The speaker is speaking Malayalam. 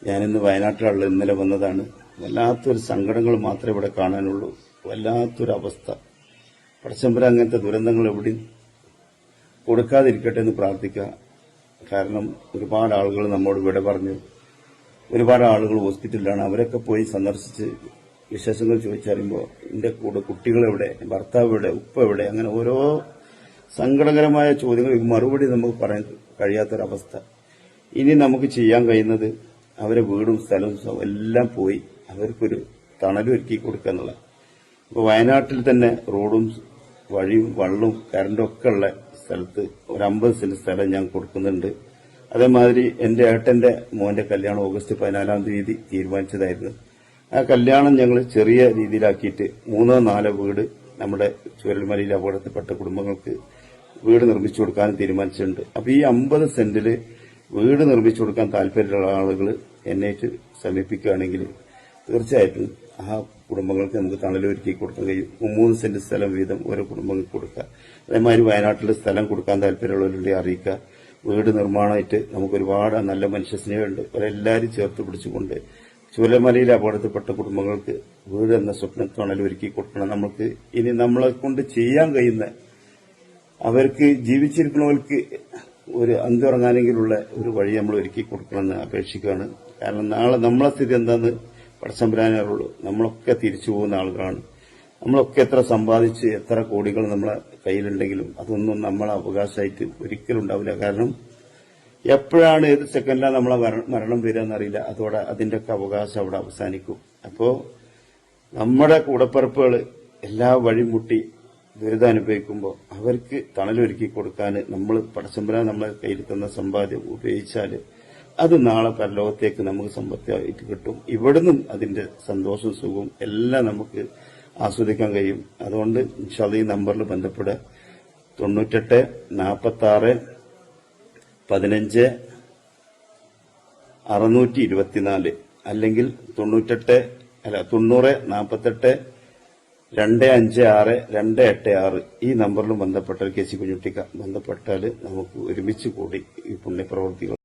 ഞാനിന്ന് വയനാട്ടിലുള്ള ഇന്നലെ വന്നതാണ്. വല്ലാത്തൊരു സങ്കടങ്ങൾ മാത്രമേ ഇവിടെ കാണാനുള്ളൂ. വല്ലാത്തൊരവസ്ഥ. പടച്ചമ്പുരാൻ അങ്ങനത്തെ ദുരന്തങ്ങൾ എവിടെയും കൊടുക്കാതിരിക്കട്ടെ എന്ന് പ്രാർത്ഥിക്കുക. കാരണം ഒരുപാട് ആളുകൾ നമ്മോട് വിട പറഞ്ഞു. ഒരുപാട് ആളുകൾ ഹോസ്പിറ്റലിലാണ്. അവരൊക്കെ പോയി സന്ദർശിച്ച് വിശേഷങ്ങൾ ചോദിച്ചറിയുമ്പോൾ എന്റെ കൂടെ കുട്ടികളെവിടെ, ഭർത്താവ് എവിടെ, ഉപ്പ എവിടെ, അങ്ങനെ ഓരോ സങ്കടകരമായ ചോദ്യങ്ങൾക്ക് മറുപടി നമുക്ക് പറയാൻ കഴിയാത്തൊരവസ്ഥ. ഇനി നമുക്ക് ചെയ്യാൻ കഴിയുന്നത് അവരെ വീടും സ്ഥലവും എല്ലാം പോയി അവർക്കൊരു തണലൊരുക്കി കൊടുക്കുക എന്നുള്ള. ഇപ്പോൾ വയനാട്ടിൽ തന്നെ റോഡും വഴിയും വെള്ളവും കറണ്ടും ഒക്കെ ഉള്ള സ്ഥലത്ത് ഒരു 50 സെന്റ് സ്ഥലം ഞാൻ കൊടുക്കുന്നുണ്ട്. അതേമാതിരി എന്റെ ഏട്ടന്റെ മോന്റെ കല്യാണം ഓഗസ്റ്റ് 14 തീയതി തീരുമാനിച്ചതായിരുന്നു. ആ കല്യാണം ഞങ്ങൾ ചെറിയ രീതിയിലാക്കിയിട്ട് 3-4 വീട് നമ്മുടെ ചൂരൽമലയിൽ അപകടത്തിൽപ്പെട്ട കുടുംബങ്ങൾക്ക് വീട് നിർമ്മിച്ചു കൊടുക്കാനും തീരുമാനിച്ചിട്ടുണ്ട്. അപ്പൊ ഈ 50 സെന്റില് വീട് നിർമ്മിച്ചു കൊടുക്കാൻ താല്പര്യമുള്ള ആളുകൾ എന്നേറ്റ് സമീപിക്കുകയാണെങ്കിൽ തീർച്ചയായിട്ടും ആ കുടുംബങ്ങൾക്ക് നമുക്ക് തണലൊരുക്കി കൊടുക്കാൻ കഴിയും. 3 സെന്റ് സ്ഥലം വീതം ഓരോ കുടുംബങ്ങൾക്ക് കൊടുക്കുക. അതേമാതിരി വയനാട്ടിൽ സ്ഥലം കൊടുക്കാൻ താല്പര്യമുള്ളവരുടെ അറിയിക്കുക. വീട് നിർമ്മാണമായിട്ട് നമുക്ക് ഒരുപാട് നല്ല മനുഷ്യസ്നേഹമുണ്ട്. അവരെല്ലാവരും ചേർത്ത് പിടിച്ചുകൊണ്ട് ചൂരൽമലയിൽ അപകടത്തിൽപ്പെട്ട കുടുംബങ്ങൾക്ക് വീട് എന്ന സ്വപ്നം തണലൊരുക്കി കൊടുക്കണം. നമുക്ക് ഇനി നമ്മളെ കൊണ്ട് ചെയ്യാൻ കഴിയുന്ന അവർക്ക് ജീവിച്ചിരിക്കുന്നവർക്ക് ഒരു അന്തിറങ്ങാനെങ്കിലുള്ള ഒരു വഴി നമ്മൾ ഒരുക്കി കൊടുക്കണമെന്ന് അപേക്ഷിക്കുകയാണ്. കാരണം നാളെ നമ്മളെ സ്ഥിതി എന്താന്ന് പടച്ചമ്പുരാനേ അറിയുള്ളൂ. നമ്മളൊക്കെ തിരിച്ചു പോകുന്ന ആളുകളാണ്. നമ്മളൊക്കെ എത്ര സമ്പാദിച്ച് എത്ര കോടികൾ നമ്മളെ കയ്യിലുണ്ടെങ്കിലും അതൊന്നും നമ്മളെ അവകാശമായിട്ട് ഒരിക്കലും ഉണ്ടാവില്ല. കാരണം എപ്പോഴാണ് ഏത് സെക്കൻഡിലാണ് നമ്മളെ മരണം വരിക എന്നറിയില്ല. അതോടെ അതിന്റെയൊക്കെ അവകാശം അവിടെ അവസാനിക്കും. അപ്പോ നമ്മുടെ കൂടപ്പിറപ്പുകൾ എല്ലാ വഴിമുട്ടി ദുരിതം അനുഭവിക്കുമ്പോൾ അവർക്ക് തണലൊരുക്കി കൊടുക്കാൻ നമ്മൾ പടച്ചമ്പുരാൻ നമ്മളെ കയ്യിൽ തന്ന സമ്പാദ്യം ഉപയോഗിച്ചാൽ അത് നാളെ പരലോകത്തേക്ക് നമുക്ക് സമ്പത്തായിട്ട് കിട്ടും. ഇവിടുന്നും അതിന്റെ സന്തോഷവും സുഖവും എല്ലാം നമുക്ക് ആസ്വദിക്കാൻ കഴിയും. അതുകൊണ്ട് ഇൻഷാല്ലാ ഈ നമ്പറിൽ ബന്ധപ്പെടുക. 98 46 15 624 അല്ലെങ്കിൽ 90 48 256 286 ഈ നമ്പറിലും ബന്ധപ്പെട്ടാൽ കെ സി കുഞ്ഞുട്ടിക്ക ബന്ധപ്പെട്ടാൽ നമുക്ക് ഒരുമിച്ച് കൂടി ഈ പുണ്യപ്രവൃത്തികൾ